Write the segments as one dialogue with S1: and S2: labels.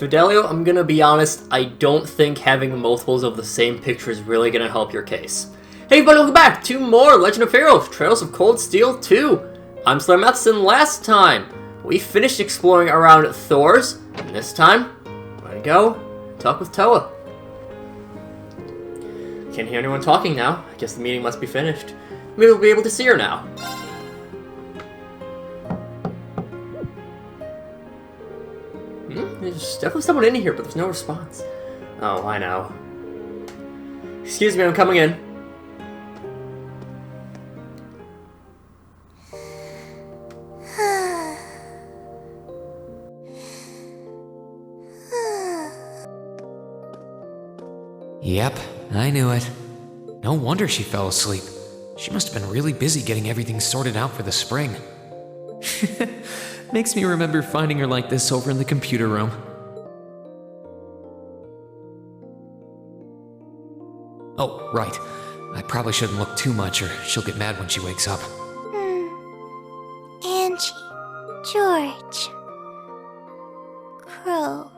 S1: Fidelio, I'm gonna be honest, I don't think having multiples of the same picture is really gonna help your case. Hey everybody, welcome back to more Legend of Pharaoh, Trails of Cold Steel 2. I'm SlayerMathis, and last time we finished exploring around Thor's, and this time we're gonna go talk with Towa. Can't hear anyone talking now. I guess the meeting must be finished. Maybe we'll be able to see her now. There's definitely someone in here, but there's no response. Oh, I know. Excuse me, I'm coming in.
S2: Yep, I knew it. No wonder she fell asleep. She must have been really busy getting everything sorted out for the spring. Makes me remember finding her like this over in the computer room. Oh, right. I probably shouldn't look too much or she'll get mad when she wakes up.
S3: Angie, George, Crow.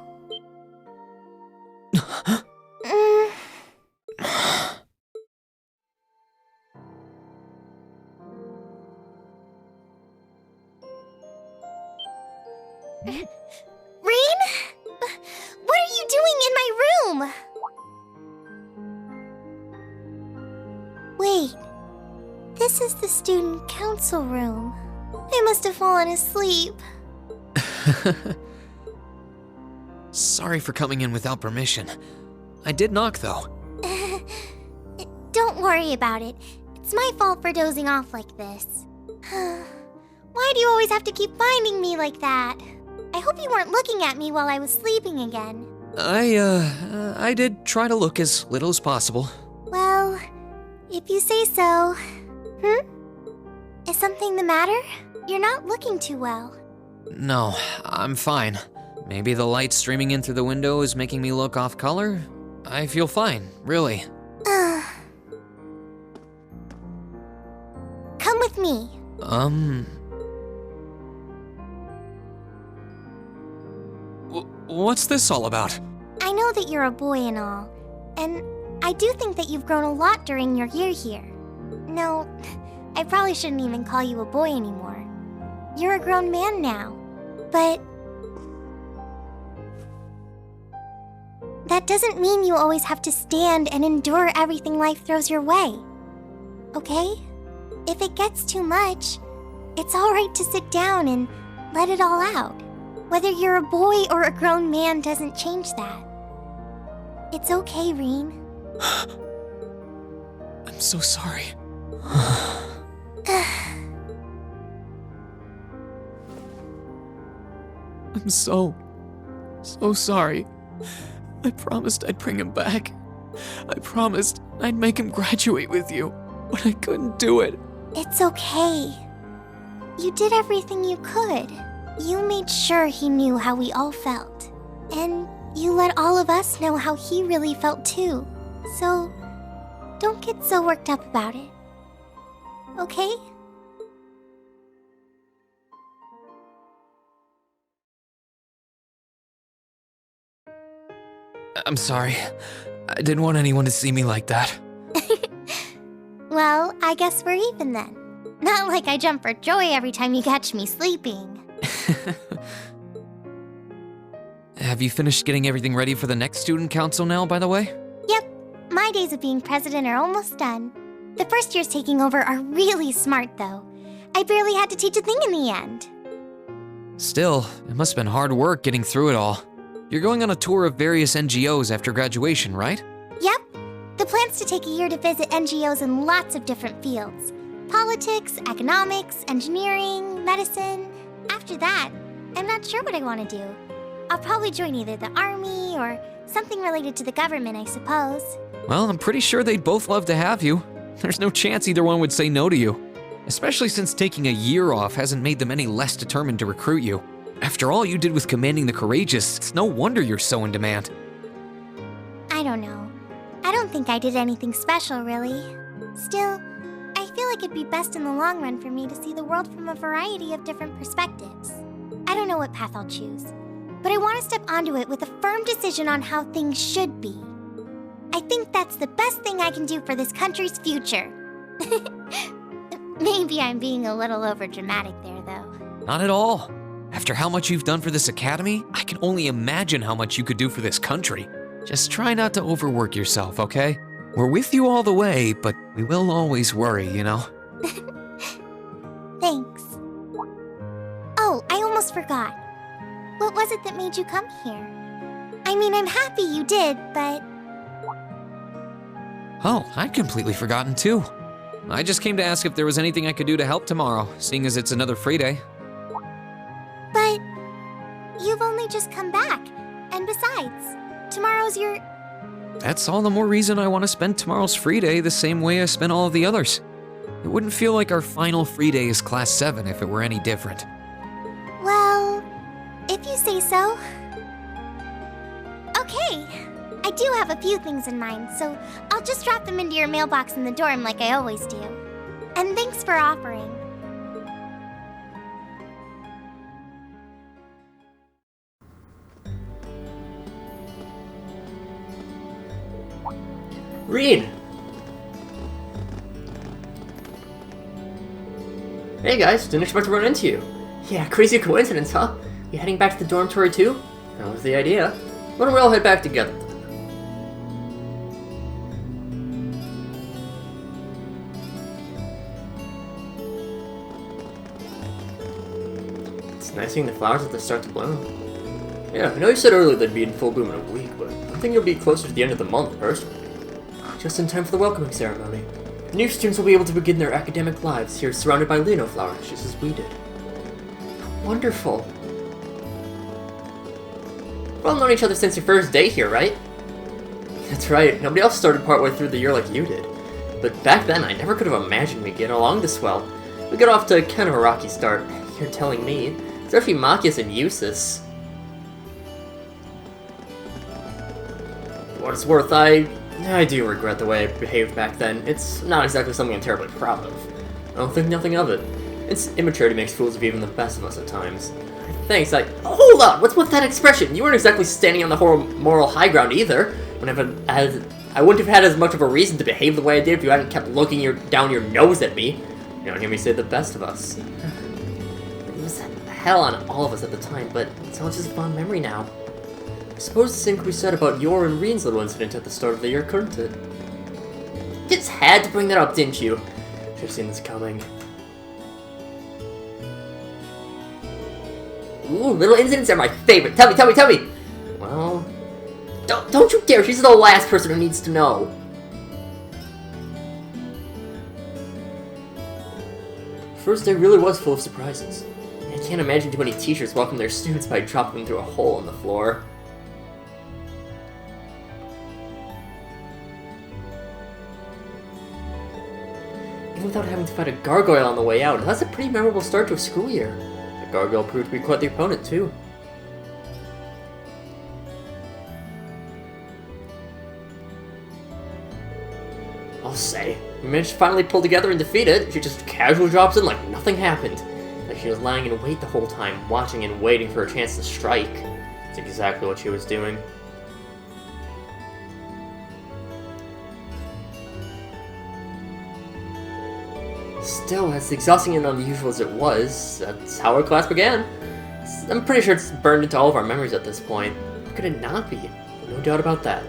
S3: Rain? What are you doing in my room? Wait, this is the student council room. I must have fallen asleep.
S2: Sorry for coming in without permission. I did knock, though.
S3: Don't worry about it. It's my fault for dozing off like this. Why do you always have to keep finding me like that? I hope you weren't looking at me while I was sleeping again.
S2: I did try to look as little as possible.
S3: Well, if you say so. Is something the matter? You're not looking too well.
S2: No, I'm fine. Maybe the light streaming in through the window is making me look off color? I feel fine, really.
S3: Come with me.
S2: What's this all about?
S3: I know that you're a boy and all, and I do think that you've grown a lot during your year here. No, I probably shouldn't even call you a boy anymore. You're a grown man now, but that doesn't mean you always have to stand and endure everything life throws your way. Okay? If it gets too much, it's alright to sit down and let it all out. Whether you're a boy or a grown man doesn't change that. It's okay, Reen.
S2: I'm so sorry. I'm so sorry. I promised I'd bring him back. I promised I'd make him graduate with you, but I couldn't do it.
S3: It's okay. You did everything you could. You made sure he knew how we all felt. And you let all of us know how he really felt too. So, don't get so worked up about it. Okay?
S2: I'm sorry. I didn't want anyone to see me like that.
S3: Well, I guess we're even then. Not like I jump for joy every time you catch me sleeping.
S2: Have you finished getting everything ready for the next student council now, by the way?
S3: Yep, my days of being president are almost done. The first years taking over are really smart, though. I barely had to teach a thing in the end.
S2: Still, it must have been hard work getting through it all. You're going on a tour of various NGOs after graduation, right?
S3: Yep. The plan's to take a year to visit NGOs in lots of different fields. Politics, economics, engineering, medicine. After that, I'm not sure what I want to do. I'll probably join either the army or something related to the government, I suppose.
S2: Well, I'm pretty sure they'd both love to have you. There's no chance either one would say no to you. Especially since taking a year off hasn't made them any less determined to recruit you. After all you did with commanding the courageous, it's no wonder you're so in demand.
S3: I don't know. I don't think I did anything special, really. Still, I feel like it'd be best in the long run for me to see the world from a variety of different perspectives. I don't know what path I'll choose. but I want to step onto it with a firm decision on how things should be. I think that's the best thing I can do for this country's future. Maybe I'm being a little overdramatic there, though.
S2: Not at all. After how much you've done for this academy, I can only imagine how much you could do for this country. Just try not to overwork yourself, okay? We're with you all the way, but we will always worry, you know?
S3: Thanks. Oh, I almost forgot. What was it that made you come here? I mean, I'm happy you did, but...
S2: Oh, I'd completely forgotten too. I just came to ask if there was anything I could do to help tomorrow, seeing as it's another free day.
S3: But... you've only just come back. And besides, tomorrow's your...
S2: That's all the more reason I want to spend tomorrow's free day the same way I spent all of the others. It wouldn't feel like our final free day is Class VII if it were any different.
S3: Well, if you say so. Okay, I do have a few things in mind, so I'll just drop them into your mailbox in the dorm like I always do. And thanks for offering.
S1: Reed! Hey guys, didn't expect to run into you. Yeah, crazy coincidence, huh? You heading back to the dormitory too? That was the idea. Why don't we all head back together? It's nice seeing the flowers as they start to bloom. Yeah, I know you said earlier they'd be in full bloom in a week, but I think you'll be closer to the end of the month, personally. Just in time for the welcoming ceremony. New students will be able to begin their academic lives here surrounded by Lino flowers, just as we did. Wonderful. We've all known each other since your first day here, right? That's right, nobody else started partway through the year like you did. But back then, I never could have imagined we'd get along this well. We got off to kind of a rocky start, you're telling me. Especially Machias and Eustace. For what it's worth, I do regret the way I behaved back then. It's not exactly something I'm terribly proud of. I don't think nothing of it. It's immaturity makes fools of even the best of us at times. Thanks, hold on! What's with that expression? You weren't exactly standing on the moral high ground either. I wouldn't have had as much of a reason to behave the way I did if you hadn't kept looking down your nose at me. You don't hear me say the best of us. It was hell on all of us at the time, but it's all just a fond memory now. I suppose the same could be said about your and Reen's little incident at the start of the year, couldn't it? You just had to bring that up, didn't you? Should have seen this coming. Ooh, little incidents are my favorite. Tell me! Well, don't you dare, she's the last person who needs to know. First day really was full of surprises. I can't imagine too many teachers welcome their students by dropping them through a hole in the floor. Without having to fight a gargoyle on the way out, and that's a pretty memorable start to a school year. The gargoyle proved to be quite the opponent, too. I'll say, we managed to finally pull together and defeat it. She just casually drops in like nothing happened. Like she was lying in wait the whole time, watching and waiting for a chance to strike. That's exactly what she was doing. Still, as exhausting and unusual as it was, that's how our class began. I'm pretty sure it's burned into all of our memories at this point. How could it not be? No doubt about that.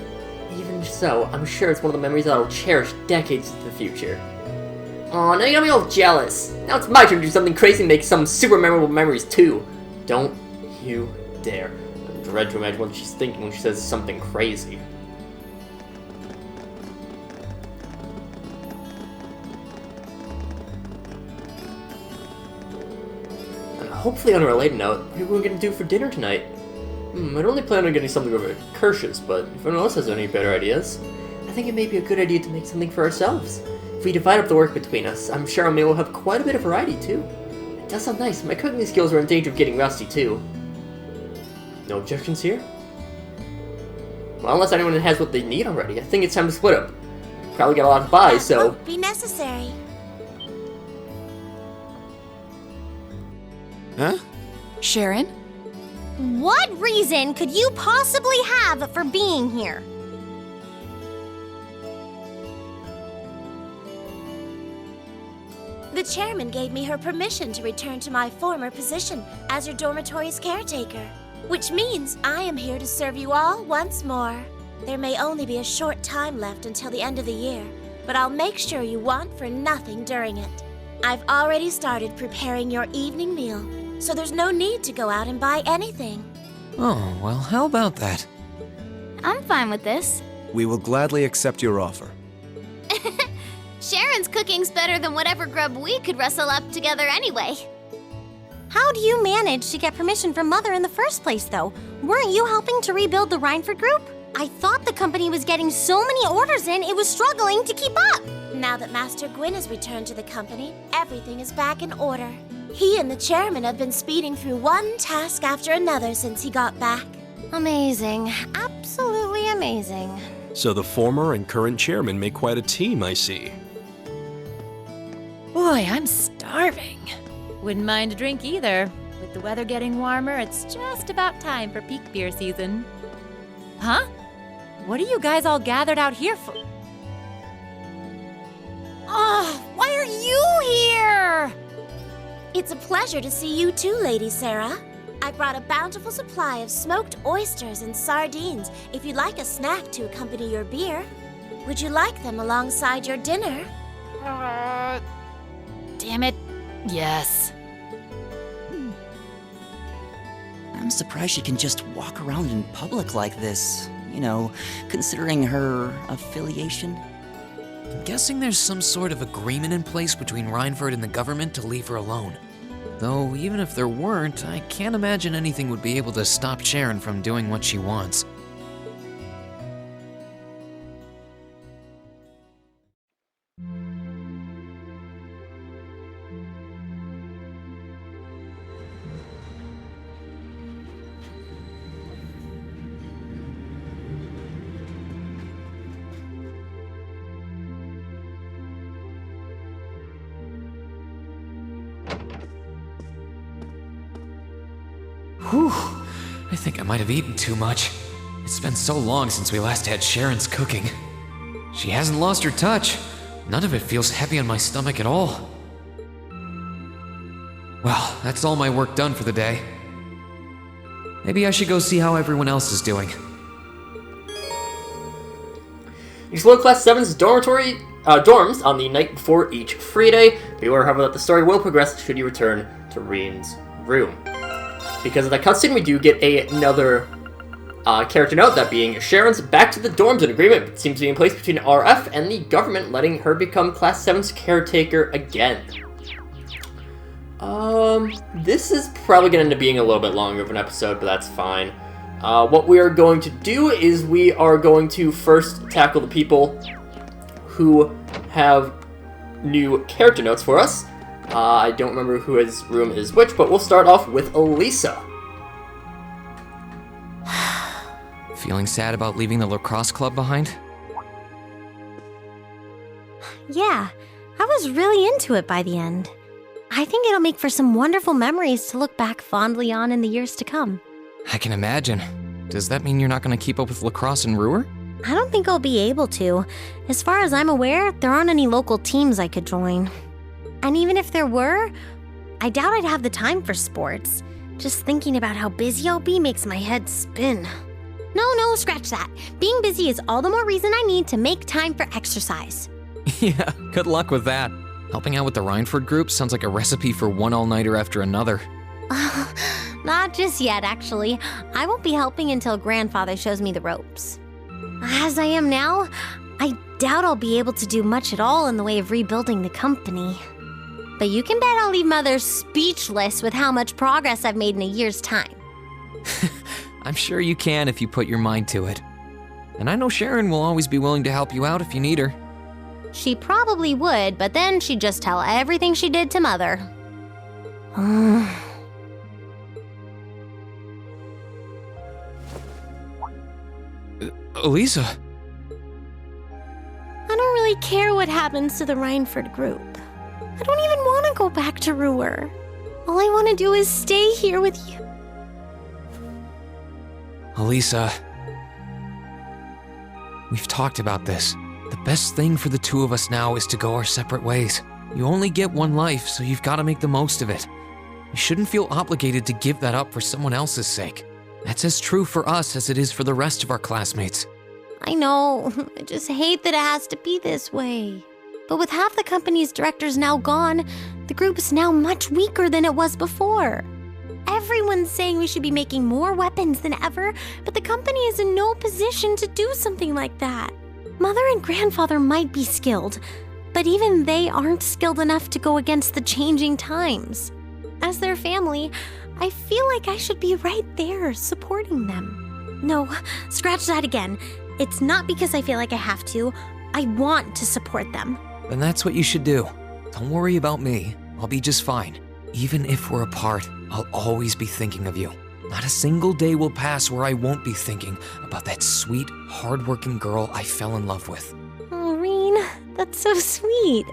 S1: Even so, I'm sure it's one of the memories that I'll cherish decades into the future. Aw, now you got me all jealous. Now it's my turn to do something crazy and make some super memorable memories too. Don't you dare. I dread to imagine what she's thinking when she says something crazy. Hopefully on a related note, what are we going to do for dinner tonight? I'd only plan on getting something over at Kirsch's, but if anyone else has any better ideas, I think it may be a good idea to make something for ourselves. If we divide up the work between us, I'm sure our meal will have quite a bit of variety too. It does sound nice. My cooking skills are in danger of getting rusty too. No objections here? Well, unless anyone has what they need already, I think it's time to split up. Probably got a lot to buy, so...
S3: That won't be necessary.
S4: Huh?
S5: Sharon?
S3: What reason could you possibly have for being here?
S4: The chairman gave me her permission to return to my former position as your dormitory's caretaker, which means I am here to serve you all once more. There may only be a short time left until the end of the year, but I'll make sure you want for nothing during it. I've already started preparing your evening meal, so there's no need to go out and buy anything.
S2: Oh, well, how about that?
S5: I'm fine with this.
S6: We will gladly accept your offer.
S5: Sharon's cooking's better than whatever grub we could rustle up together anyway.
S3: How do you manage to get permission from Mother in the first place, though? Weren't you helping to rebuild the Rhineford group? I thought the company was getting so many orders in, it was struggling to keep up.
S4: Now that Master Gwyn has returned to the company, everything is back in order. He and the chairman have been speeding through one task after another since he got back.
S3: Amazing. Absolutely amazing.
S6: So the former and current chairman make quite a team, I see.
S7: Boy, I'm starving. Wouldn't mind a drink either. With the weather getting warmer, it's just about time for peak beer season. Huh? What are you guys all gathered out here for? Oh, why are you here?
S4: It's a pleasure to see you too, Lady Sarah. I brought a bountiful supply of smoked oysters and sardines if you'd like a snack to accompany your beer. Would you like them alongside your dinner?
S7: Damn it. Yes.
S8: I'm surprised she can just walk around in public like this, you know, considering her affiliation.
S2: I'm guessing there's some sort of agreement in place between Rhineford and the government to leave her alone. Though, even if there weren't, I can't imagine anything would be able to stop Sharon from doing what she wants. Whew, I think I might have eaten too much. It's been so long since we last had Sharon's cooking. She hasn't lost her touch. None of it feels heavy on my stomach at all. Well, that's all my work done for the day. Maybe I should go see how everyone else is doing.
S1: Explore Class 7's dorms on the night before each free day. Be aware, however, that the story will progress should you return to Reen's room. Because of that cutscene, we do get another character note, that being Sharon's back to the dorms. An agreement seems to be in place between RF and the government, letting her become Class 7's caretaker again. This is probably going to end up being a little bit longer of an episode, but that's fine. What we are going to do is we are going to first tackle the people who have new character notes for us. I don't remember who his room is which, but we'll start off with Elisa.
S2: Feeling sad about leaving the lacrosse club behind?
S3: Yeah, I was really into it by the end. I think it'll make for some wonderful memories to look back fondly on in the years to come.
S2: I can imagine. Does that mean you're not going to keep up with lacrosse in Ruhr?
S3: I don't think I'll be able to. As far as I'm aware, there aren't any local teams I could join. And even if there were, I doubt I'd have the time for sports. Just thinking about how busy I'll be makes my head spin. No, scratch that. Being busy is all the more reason I need to make time for exercise.
S2: Yeah, good luck with that. Helping out with the Rhineford group sounds like a recipe for one all-nighter after another.
S3: Not just yet, actually. I won't be helping until Grandfather shows me the ropes. As I am now, I doubt I'll be able to do much at all in the way of rebuilding the company. But you can bet I'll leave Mother speechless with how much progress I've made in a year's time.
S2: I'm sure you can if you put your mind to it. And I know Sharon will always be willing to help you out if you need her.
S3: She probably would, but then she'd just tell everything she did to Mother.
S2: Elisa.
S3: I don't really care what happens to the Rhineford group. I don't even want to go back to Ruhr. All I want to do is stay here with you.
S2: Elisa, we've talked about this. The best thing for the two of us now is to go our separate ways. You only get one life, so you've got to make the most of it. You shouldn't feel obligated to give that up for someone else's sake. That's as true for us as it is for the rest of our classmates.
S3: I know. I just hate that it has to be this way. But with half the company's directors now gone, the group is now much weaker than it was before. Everyone's saying we should be making more weapons than ever, but the company is in no position to do something like that. Mother and grandfather might be skilled, but even they aren't skilled enough to go against the changing times. As their family, I feel like I should be right there supporting them. No, scratch that again. It's not because I feel like I have to. I want to support them.
S2: Then that's what you should do. Don't worry about me. I'll be just fine. Even if we're apart, I'll always be thinking of you. Not a single day will pass where I won't be thinking about that sweet, hardworking girl I fell in love with.
S3: Oh, Reen, that's so sweet.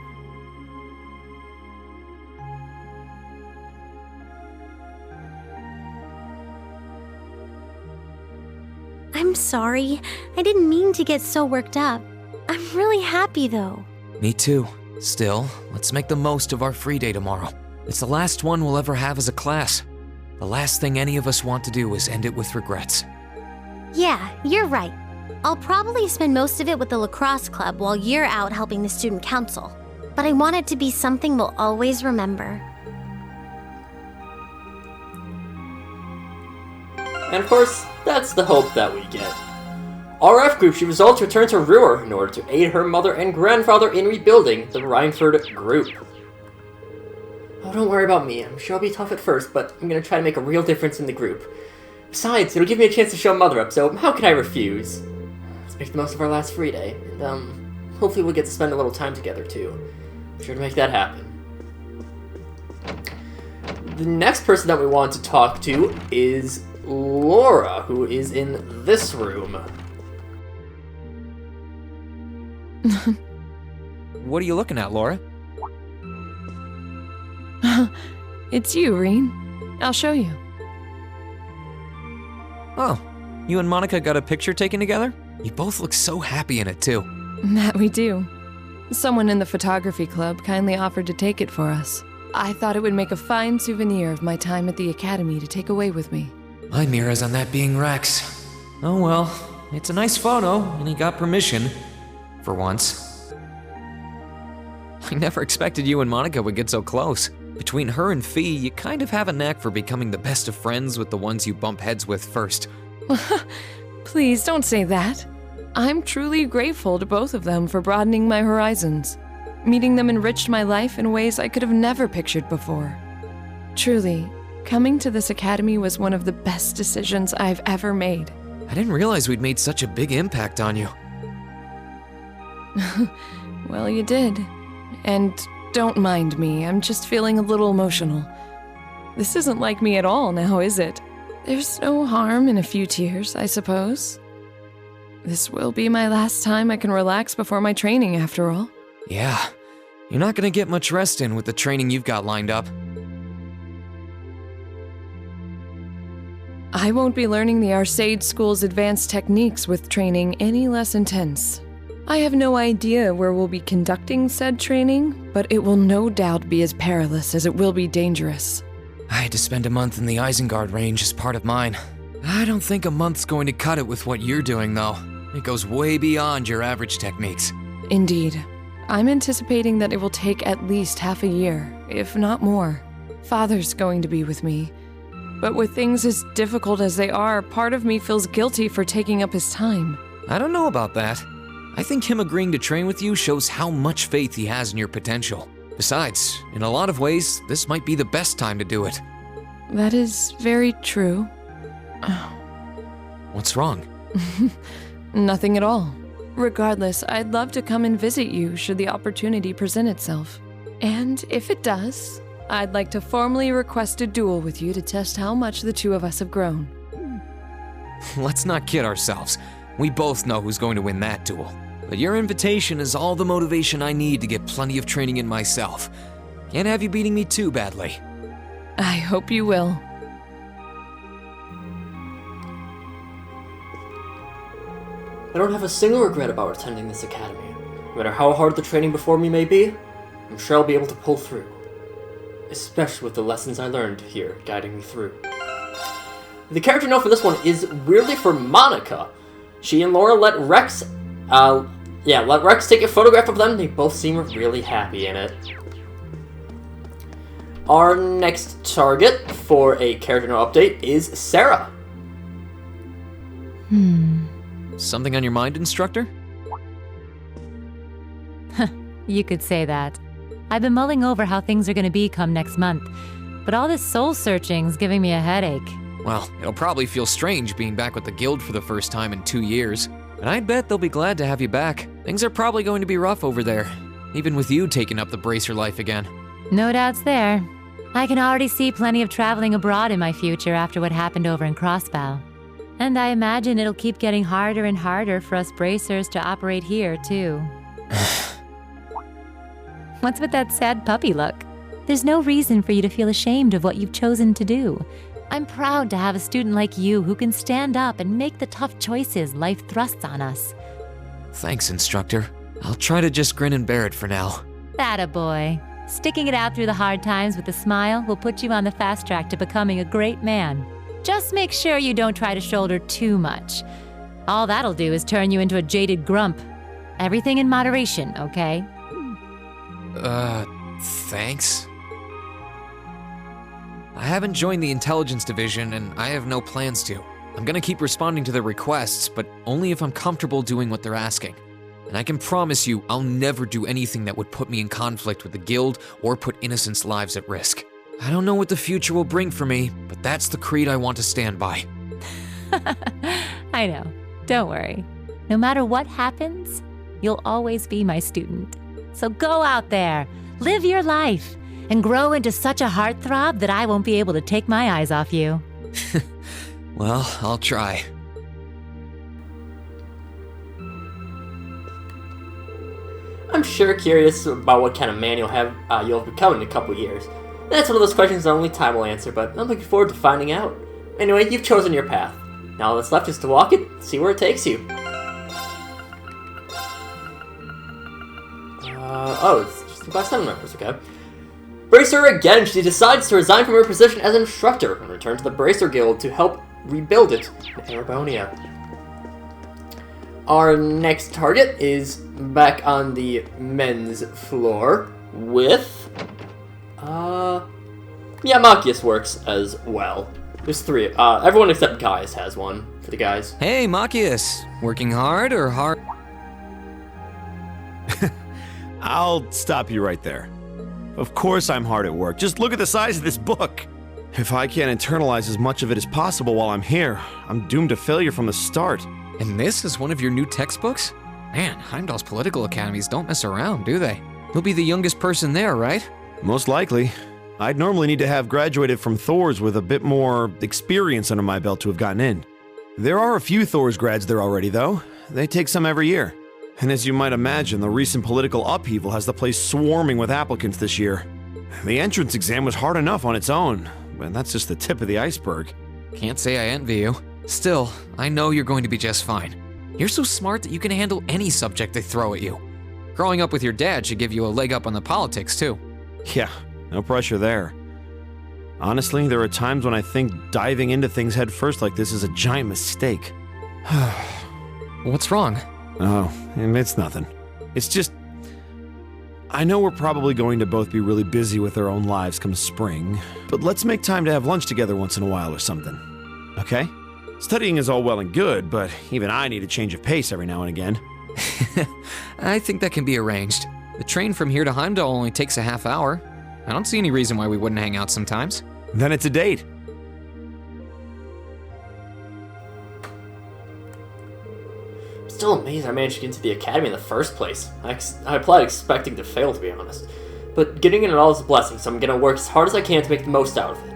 S3: I'm sorry. I didn't mean to get so worked up. I'm really happy, though.
S2: Me too. Still, let's make the most of our free day tomorrow. It's the last one we'll ever have as a class. The last thing any of us want to do is end it with regrets.
S3: Yeah, you're right. I'll probably spend most of it with the lacrosse club while you're out helping the student council. But I want it to be something we'll always remember.
S1: And of course, that's the hope that we get. Our F group, she resolved to return to Ruhr in order to aid her mother and grandfather in rebuilding the Rhineford group. Oh, don't worry about me. I'm sure I'll be tough at first, but I'm gonna try to make a real difference in the group. Besides, it'll give me a chance to show Mother up, so how could I refuse? Let's make the most of our last free day, and hopefully we'll get to spend a little time together too. I'm sure to make that happen. The next person that we want to talk to is Laura, who is in this room.
S2: What are you looking at, Laura?
S9: It's you, Reen. I'll show you.
S2: Oh, you and Monica got a picture taken together? You both look so happy in it, too.
S9: That we do. Someone in the photography club kindly offered to take it for us. I thought it would make a fine souvenir of my time at the academy to take away with me.
S2: My mirror's on that being Rex. Oh well, it's a nice photo, and he got permission. For once. I never expected you and Monica would get so close. Between her and Fee, you kind of have a knack for becoming the best of friends with the ones you bump heads with first.
S9: Please don't say that. I'm truly grateful to both of them for broadening my horizons. Meeting them enriched my life in ways I could have never pictured before. Truly, coming to this academy was one of the best decisions I've ever made.
S2: I didn't realize we'd made such a big impact on you.
S9: Well, you did. And don't mind me, I'm just feeling a little emotional. This isn't like me at all now, is it? There's no harm in a few tears, I suppose. This will be my last time I can relax before my training, after all.
S2: Yeah, you're not gonna get much rest in with the training you've got lined up.
S9: I won't be learning the Arcade School's advanced techniques with training any less intense. I have no idea where we'll be conducting said training, but it will no doubt be as perilous as it will be dangerous.
S2: I had to spend a month in the Isengard range as part of mine. I don't think a month's going to cut it with what you're doing, though. It goes way beyond your average techniques.
S9: Indeed. I'm anticipating that it will take at least half a year, if not more. Father's going to be with me. But with things as difficult as they are, part of me feels guilty for taking up his time.
S2: I don't know about that. I think him agreeing to train with you shows how much faith he has in your potential. Besides, in a lot of ways, this might be the best time to do it.
S9: That is very true.
S2: What's wrong?
S9: Nothing at all. Regardless, I'd love to come and visit you should the opportunity present itself. And if it does, I'd like to formally request a duel with you to test how much the two of us have grown.
S2: Let's not kid ourselves. We both know who's going to win that duel. But your invitation is all the motivation I need to get plenty of training in myself. Can't have you beating me too badly.
S9: I hope you will.
S1: I don't have a single regret about attending this academy. No matter how hard the training before me may be, I'm sure I'll be able to pull through. Especially with the lessons I learned here guiding me through. The character note for this one is weirdly for Monica. She and Laura let Rex take a photograph of them. They both seem really happy in it. Our next target for a character note update is Sarah.
S2: Something on your mind, instructor?
S7: You could say that. I've been mulling over how things are going to be come next month, but all this soul searching's giving me a headache.
S2: Well, it'll probably feel strange being back with the guild for the first time in 2 years. And I'd bet they'll be glad to have you back. Things are probably going to be rough over there, even with you taking up the bracer life again.
S7: No doubts there. I can already see plenty of traveling abroad in my future after what happened over in Crossbow. And I imagine it'll keep getting harder and harder for us bracers to operate here, too. What's with that sad puppy look? There's no reason for you to feel ashamed of what you've chosen to do. I'm proud to have a student like you who can stand up and make the tough choices life thrusts on us.
S2: Thanks, instructor. I'll try to just grin and bear it for now.
S7: Attaboy. Sticking it out through the hard times with a smile will put you on the fast track to becoming a great man. Just make sure you don't try to shoulder too much. All that'll do is turn you into a jaded grump. Everything in moderation, okay?
S2: Thanks. I haven't joined the intelligence division, and I have no plans to. I'm gonna keep responding to their requests, but only if I'm comfortable doing what they're asking. And I can promise you, I'll never do anything that would put me in conflict with the guild or put innocents' lives at risk. I don't know what the future will bring for me, but that's the creed I want to stand by.
S7: I know. Don't worry. No matter what happens, you'll always be my student. So go out there, live your life, and grow into such a heartthrob that I won't be able to take my eyes off you.
S2: Well, I'll try.
S1: I'm sure curious about what kind of man you'll have become in a couple years. That's one of those questions that only time will answer, but I'm looking forward to finding out. Anyway, you've chosen your path. Now all that's left is to walk it, see where it takes you. It's just the Class 7 members, okay. Bracer again, she decides to resign from her position as instructor and return to the Bracer Guild to help rebuild it in Arabonia. Our next target is back on the men's floor with... Machias works as well. There's 3. Everyone except Gaius has one for the guys.
S2: Hey, Machias. Working hard or hard?
S10: I'll stop you right there. Of course I'm hard at work. Just look at the size of this book. If I can't internalize as much of it as possible while I'm here, I'm doomed to failure from the start.
S2: And this is one of your new textbooks? Man, Heimdall's political academies don't mess around, do they? You'll be the youngest person there, right?
S10: Most likely. I'd normally need to have graduated from Thor's with a bit more experience under my belt to have gotten in. There are a few Thor's grads there already, though. They take some every year. And as you might imagine, the recent political upheaval has the place swarming with applicants this year. The entrance exam was hard enough on its own, but that's just the tip of the iceberg.
S2: Can't say I envy you. Still, I know you're going to be just fine. You're so smart that you can handle any subject they throw at you. Growing up with your dad should give you a leg up on the politics, too.
S10: Yeah, no pressure there. Honestly, there are times when I think diving into things head first like this is a giant mistake.
S2: What's wrong?
S10: Oh, it's nothing. It's just... I know we're probably going to both be really busy with our own lives come spring, but let's make time to have lunch together once in a while or something. Okay? Studying is all well and good, but even I need a change of pace every now and again.
S2: I think that can be arranged. The train from here to Heimdall only takes a half hour. I don't see any reason why we wouldn't hang out sometimes.
S10: Then it's a date.
S1: I'm still amazed I managed to get into the academy in the first place. I applied expecting to fail, to be honest. But getting in at all is a blessing, so I'm gonna work as hard as I can to make the most out of it.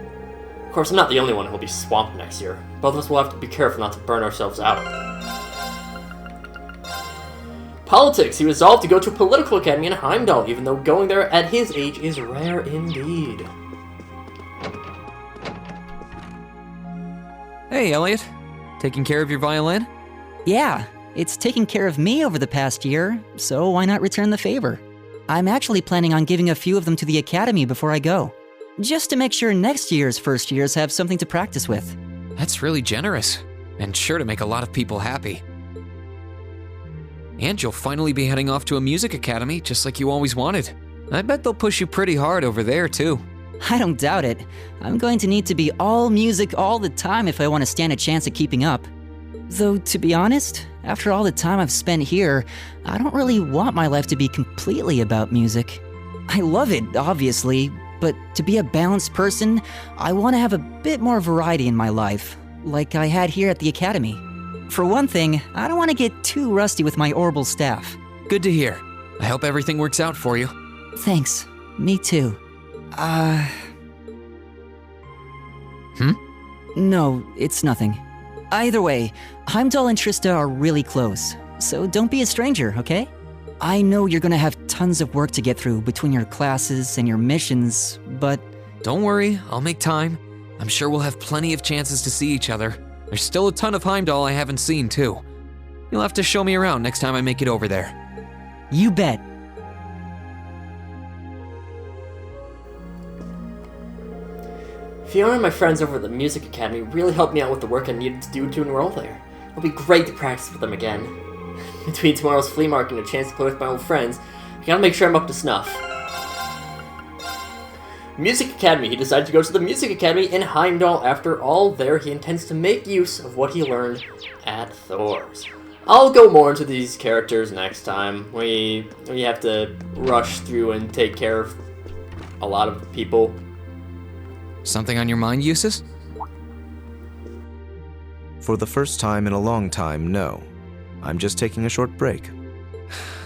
S1: Of course, I'm not the only one who will be swamped next year. Both of us will have to be careful not to burn ourselves out. Politics. He resolved to go to a political academy in Heimdall, even though going there at his age is rare indeed.
S2: Hey, Elliot. Taking care of your violin?
S8: Yeah, It's taken care of me over the past year, so why not return the favor? I'm actually planning on giving a few of them to the academy before I go, just to make sure next year's first years have something to practice with.
S2: That's really generous, and sure to make a lot of people happy. And you'll finally be heading off to a music academy just like you always wanted. I bet they'll push you pretty hard over there, too.
S8: I don't doubt it. I'm going to need to be all music all the time if I want to stand a chance at keeping up. Though, to be honest, after all the time I've spent here, I don't really want my life to be completely about music. I love it, obviously, but to be a balanced person, I want to have a bit more variety in my life, like I had here at the academy. For one thing, I don't want to get too rusty with my orbital staff.
S2: Good to hear. I hope everything works out for you.
S8: Thanks. Me too. No, it's nothing. Either way, Heimdall and Trista are really close, so don't be a stranger, okay? I know you're gonna have tons of work to get through between your classes and your missions, but...
S2: Don't worry, I'll make time. I'm sure we'll have plenty of chances to see each other. There's still a ton of Heimdall I haven't seen, too. You'll have to show me around next time I make it over there.
S8: You bet.
S1: Fiona and my friends over at the Music Academy really helped me out with the work I needed to do to enroll there. It'll be great to practice with them again. Between tomorrow's flea market and a chance to play with my old friends, I gotta make sure I'm up to snuff. Music Academy. He decided to go to the Music Academy in Heimdall. After all, there he intends to make use of what he learned at Thor's. I'll go more into these characters next time. We have to rush through and take care of a lot of people.
S2: Something on your mind, Eustace?
S11: For the first time in a long time, no. I'm just taking a short break.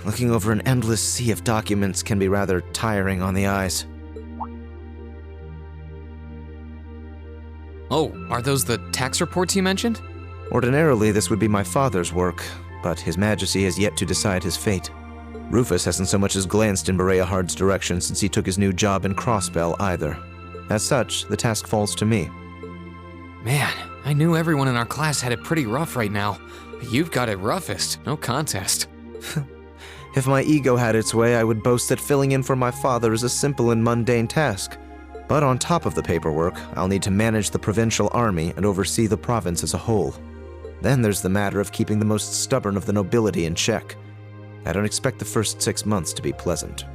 S11: Looking over an endless sea of documents can be rather tiring on the eyes.
S2: Oh, are those the tax reports you mentioned?
S11: Ordinarily, this would be my father's work, but His Majesty has yet to decide his fate. Rufus hasn't so much as glanced in Berea Hard's direction since he took his new job in Crossbell either. As such, the task falls to me.
S2: Man, I knew everyone in our class had it pretty rough right now. You've got it roughest, no contest.
S11: If my ego had its way, I would boast that filling in for my father is a simple and mundane task. But on top of the paperwork, I'll need to manage the provincial army and oversee the province as a whole. Then there's the matter of keeping the most stubborn of the nobility in check. I don't expect the first 6 months to be pleasant.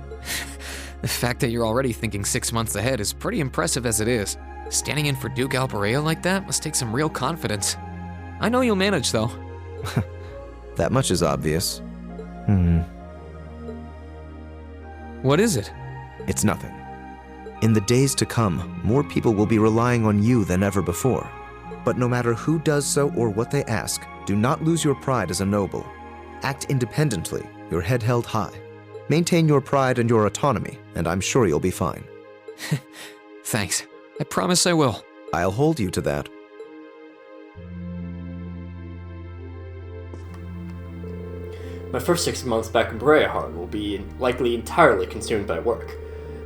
S2: The fact that you're already thinking 6 months ahead is pretty impressive as it is. Standing in for Duke Alberea like that must take some real confidence. I know you'll manage, though.
S11: That much is obvious.
S2: What is it?
S11: It's nothing. In the days to come, more people will be relying on you than ever before. But no matter who does so or what they ask, do not lose your pride as a noble. Act independently, your head held high. Maintain your pride and your autonomy, and I'm sure you'll be fine.
S2: Thanks. I promise I will.
S11: I'll hold you to that.
S1: My first 6 months back in Breahard will be likely entirely consumed by work.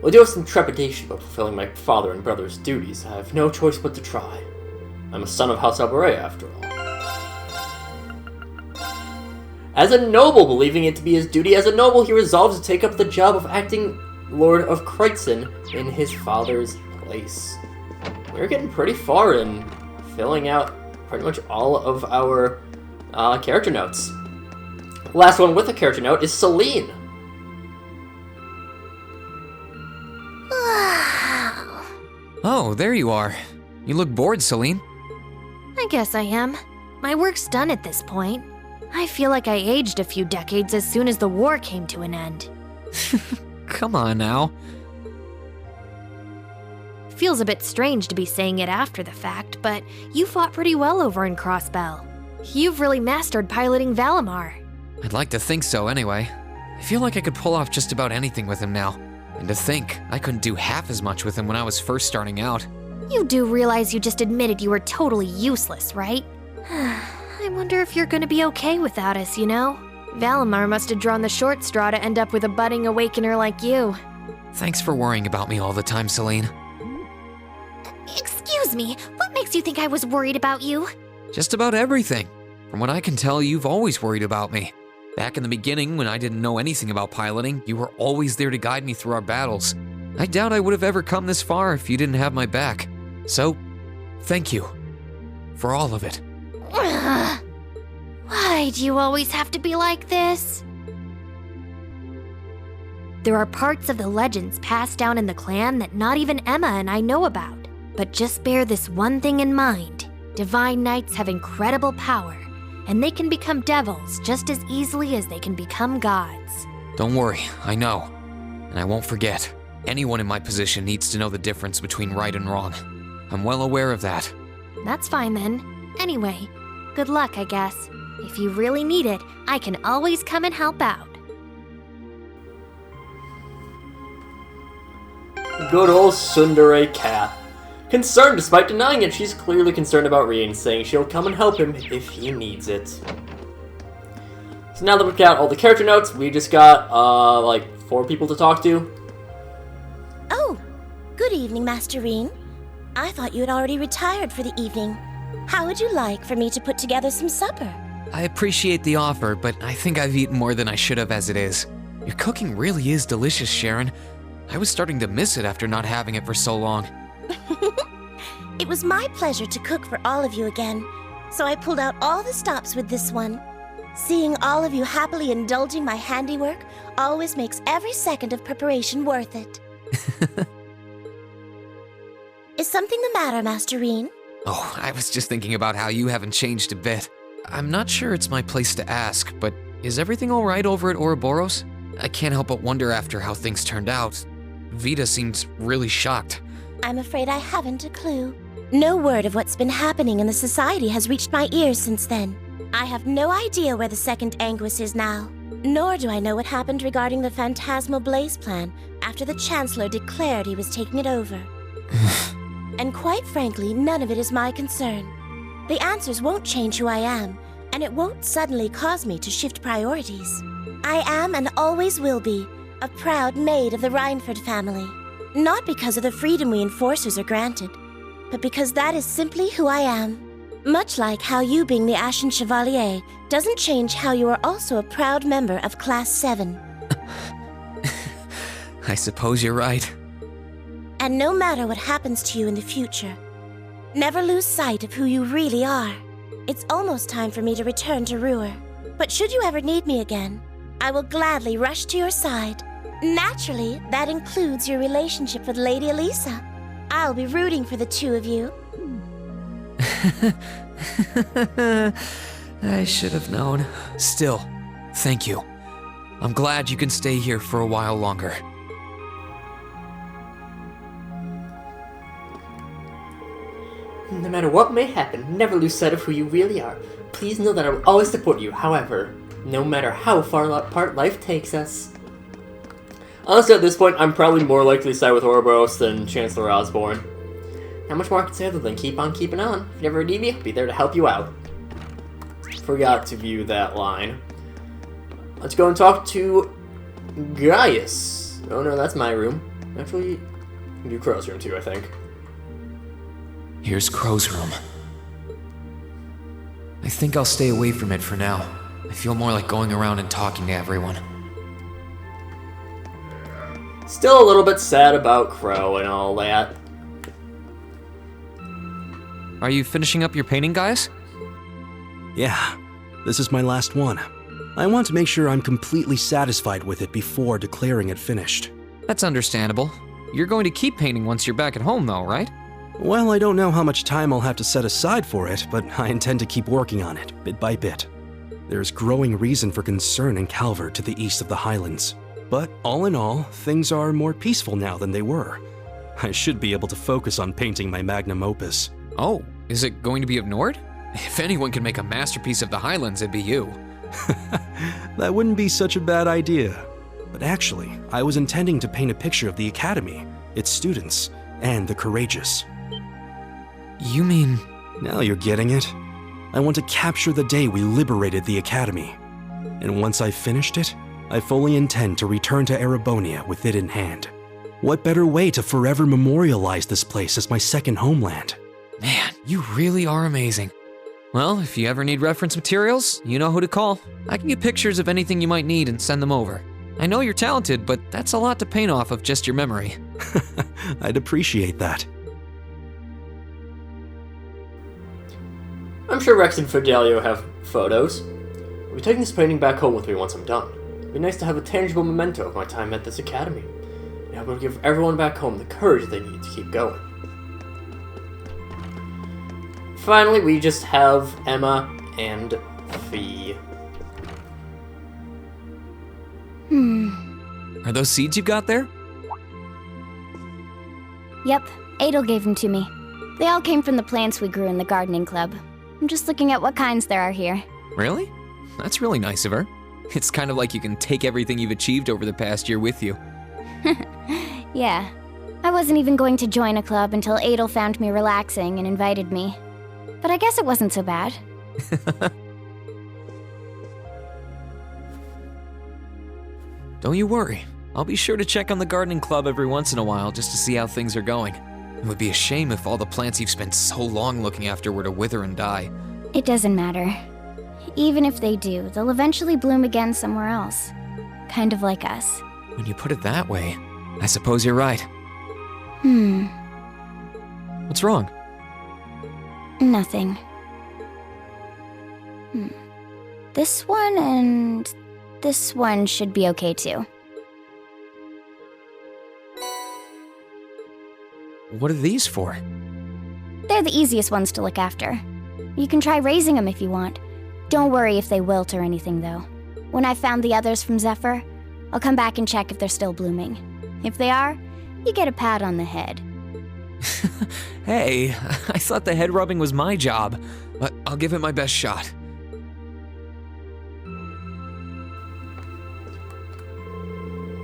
S1: While I do have some trepidation about fulfilling my father and brother's duties, I have no choice but to try. I'm a son of House Alberea, after all. As a noble, believing it to be his duty as a noble, he resolves to take up the job of acting Lord of Kreitzen in his father's place. We're getting pretty far in filling out pretty much all of our character notes. Last one with a character note is Celine.
S2: Oh, there you are. You look bored, Celine.
S4: I guess I am. My work's done at this point. I feel like I aged a few decades as soon as the war came to an end.
S2: Come on now.
S4: Feels a bit strange to be saying it after the fact, but you fought pretty well over in Crossbell. You've really mastered piloting Valimar.
S2: I'd like to think so anyway. I feel like I could pull off just about anything with him now. And to think, I couldn't do half as much with him when I was first starting out.
S4: You do realize you just admitted you were totally useless, right? I wonder if you're gonna be okay without us, you know? Valimar must have drawn the short straw to end up with a budding awakener like you.
S2: Thanks for worrying about me all the time, Celine.
S4: Excuse me, what makes you think I was worried about you?
S2: Just about everything. From what I can tell, you've always worried about me. Back in the beginning, when I didn't know anything about piloting, you were always there to guide me through our battles. I doubt I would have ever come this far if you didn't have my back. So, thank you. For all of it.
S5: Why do you always have to be like this? There are parts of the legends passed down in the clan that not even Emma and I know about. But just bear this one thing in mind. Divine Knights have incredible power, and they can become devils just as easily as they can become gods.
S2: Don't worry, I know. And I won't forget. Anyone in my position needs to know the difference between right and wrong. I'm well aware of that.
S5: That's fine then. Anyway, good luck, I guess. If you really need it, I can always come and help out.
S1: Good old tsundere cat. Concerned despite denying it, she's clearly concerned about Rien, saying she'll come and help him if he needs it. So now that we've got all the character notes, we just got, like, 4 people to talk to.
S4: Oh, good evening, Master Rien. I thought you had already retired for the evening. How would you like for me to put together some supper?
S2: I appreciate the offer, but I think I've eaten more than I should have as it is. Your cooking really is delicious, Sharon. I was starting to miss it after not having it for so long.
S4: It was my pleasure to cook for all of you again, so I pulled out all the stops with this one. Seeing all of you happily indulging my handiwork always makes every second of preparation worth it. Is something the matter, Master Rien?
S2: Oh, I was just thinking about how you haven't changed a bit. I'm not sure it's my place to ask, but is everything all right over at Ouroboros? I can't help but wonder after how things turned out. Vita seems really shocked.
S4: I'm afraid I haven't a clue. No word of what's been happening in the society has reached my ears since then. I have no idea where the second Anguis is now. Nor do I know what happened regarding the Phantasmal Blaze plan after the Chancellor declared he was taking it over. And quite frankly, none of it is my concern. The answers won't change who I am, and it won't suddenly cause me to shift priorities. I am and always will be a proud maid of the Reinford family. Not because of the freedom we enforcers are granted, but because that is simply who I am. Much like how you being the Ashen Chevalier doesn't change how you are also a proud member of Class VII.
S2: I suppose you're right.
S4: And no matter what happens to you in the future, never lose sight of who you really are. It's almost time for me to return to Ruhr. But should you ever need me again, I will gladly rush to your side. Naturally, that includes your relationship with Lady Elisa. I'll be rooting for the two of you.
S2: I should have known. Still, thank you. I'm glad you can stay here for a while longer.
S1: No matter what may happen, never lose sight of who you really are. Please know that I will always support you, however, no matter how far apart life takes us. Honestly, at this point, I'm probably more likely to side with Ouroboros than Chancellor Osborne. Not much more I can say other than keep on keeping on. If you ever need me, I'll be there to help you out. Forgot to view that line. Let's go and talk to Gaius. Oh no, that's my room. Actually, you can do Crow's room too, I think.
S2: Here's Crow's room. I think I'll stay away from it for now. I feel more like going around and talking to everyone.
S1: Still a little bit sad about Crow and all that.
S2: Are you finishing up your painting, guys?
S6: Yeah, this is my last one. I want to make sure I'm completely satisfied with it before declaring it finished.
S2: That's understandable. You're going to keep painting once you're back at home, though, right?
S6: Well, I don't know how much time I'll have to set aside for it, but I intend to keep working on it, bit by bit. There's growing reason for concern in Calvert to the east of the Highlands. But all in all, things are more peaceful now than they were. I should be able to focus on painting my magnum opus.
S2: Oh, is it going to be of Nord? If anyone can make a masterpiece of the Highlands, it'd be you.
S6: That wouldn't be such a bad idea. But actually, I was intending to paint a picture of the Academy, its students, and the courageous.
S2: You mean...
S6: Now you're getting it. I want to capture the day we liberated the Academy. And once I've finished it, I fully intend to return to Erebonia with it in hand. What better way to forever memorialize this place as my second homeland?
S2: Man, you really are amazing. Well, if you ever need reference materials, you know who to call. I can get pictures of anything you might need and send them over. I know you're talented, but that's a lot to paint off of just your memory.
S6: I'd appreciate that.
S1: I'm sure Rex and Fidelio have photos. I'll be taking this painting back home with me once I'm done. It'd be nice to have a tangible memento of my time at this academy. And I'm going to give everyone back home the courage they need to keep going. Finally, we just have Emma and Fee.
S2: Are those seeds you got there?
S5: Yep, Adel gave them to me. They all came from the plants we grew in the gardening club. I'm just looking at what kinds there are here.
S2: Really? That's really nice of her. It's kind of like you can take everything you've achieved over the past year with you.
S5: Yeah. I wasn't even going to join a club until Adel found me relaxing and invited me. But I guess it wasn't so bad.
S2: Don't you worry. I'll be sure to check on the gardening club every once in a while just to see how things are going. It would be a shame if all the plants you've spent so long looking after were to wither and die.
S5: It doesn't matter. Even if they do, they'll eventually bloom again somewhere else. Kind of like us.
S2: When you put it that way, I suppose you're right. What's wrong?
S5: Nothing. This one and this one should be okay too.
S2: What are these for?
S5: They're the easiest ones to look after. You can try raising them if you want. Don't worry if they wilt or anything, though. When I've found the others from Zephyr, I'll come back and check if they're still blooming. If they are, you get a pat on the head.
S2: Hey, I thought the head rubbing was my job, but I'll give it my best shot.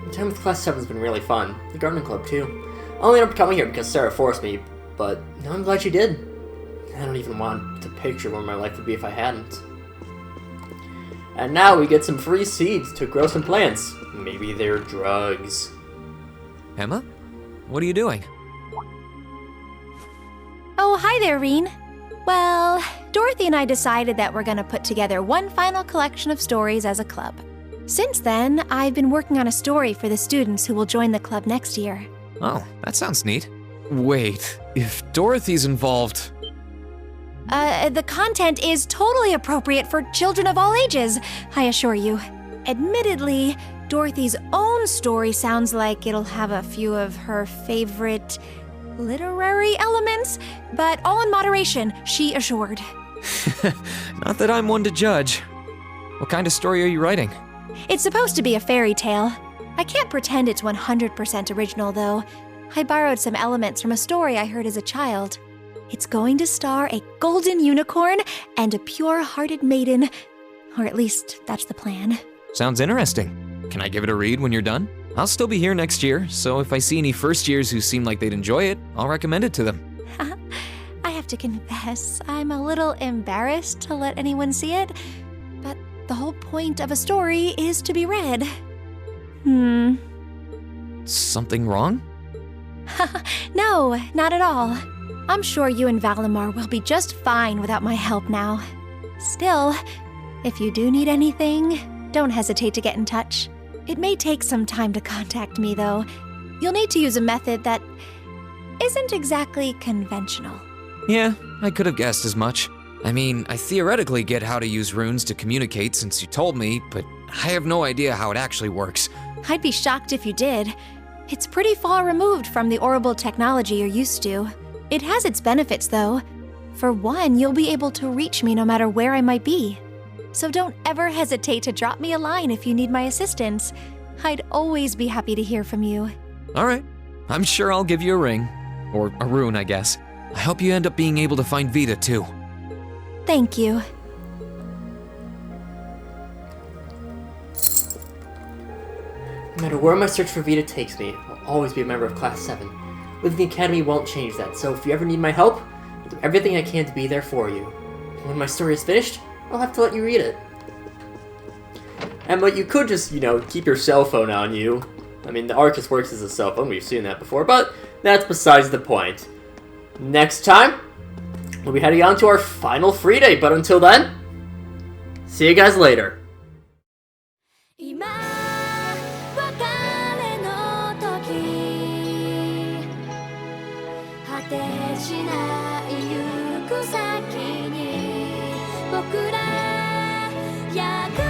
S1: The time with Class 7 has been really fun. The gardening club, too. I only ended up coming here because Sarah forced me, but I'm glad she did. I don't even want to picture where my life would be if I hadn't. And now we get some free seeds to grow some plants. Maybe they're drugs.
S2: Emma? What are you doing?
S12: Oh, hi there, Reen. Well, Dorothy and I decided that we're going to put together one final collection of stories as a club. Since then, I've been working on a story for the students who will join the club next year.
S2: Oh, that sounds neat. Wait, if Dorothy's involved...
S12: The content is totally appropriate for children of all ages, I assure you. Admittedly, Dorothy's own story sounds like it'll have a few of her favorite literary elements, but all in moderation, she assured.
S2: Not that I'm one to judge. What kind of story are you writing?
S12: It's supposed to be a fairy tale. I can't pretend it's 100% original, though. I borrowed some elements from a story I heard as a child. It's going to star a golden unicorn and a pure-hearted maiden. Or at least, that's the plan.
S2: Sounds interesting. Can I give it a read when you're done? I'll still be here next year, so if I see any first years who seem like they'd enjoy it, I'll recommend it to them.
S12: I have to confess, I'm a little embarrassed to let anyone see it, but the whole point of a story is to be read.
S2: Something wrong?
S12: No, not at all. I'm sure you and Valimar will be just fine without my help now. Still, if you do need anything, don't hesitate to get in touch. It may take some time to contact me, though. You'll need to use a method that isn't exactly conventional.
S2: Yeah, I could have guessed as much. I mean, I theoretically get how to use runes to communicate since you told me, but I have no idea how it actually works.
S12: I'd be shocked if you did. It's pretty far removed from the orbital technology you're used to. It has its benefits, though. For one, you'll be able to reach me no matter where I might be. So don't ever hesitate to drop me a line if you need my assistance. I'd always be happy to hear from you.
S2: All right. I'm sure I'll give you a ring. Or a rune, I guess. I hope you end up being able to find Vita, too.
S12: Thank you.
S1: No matter where my search for Vita takes me, I'll always be a member of Class 7. Living the Academy won't change that, so if you ever need my help, I'll do everything I can to be there for you. And when my story is finished, I'll have to let you read it. And but you could just, keep your cell phone on you. I mean, the Arcus works as a cell phone, we've seen that before, but that's besides the point. Next time, we'll be heading on to our final free day, but until then, see you guys later.
S4: 今別れの時果てしない行く先に僕ら約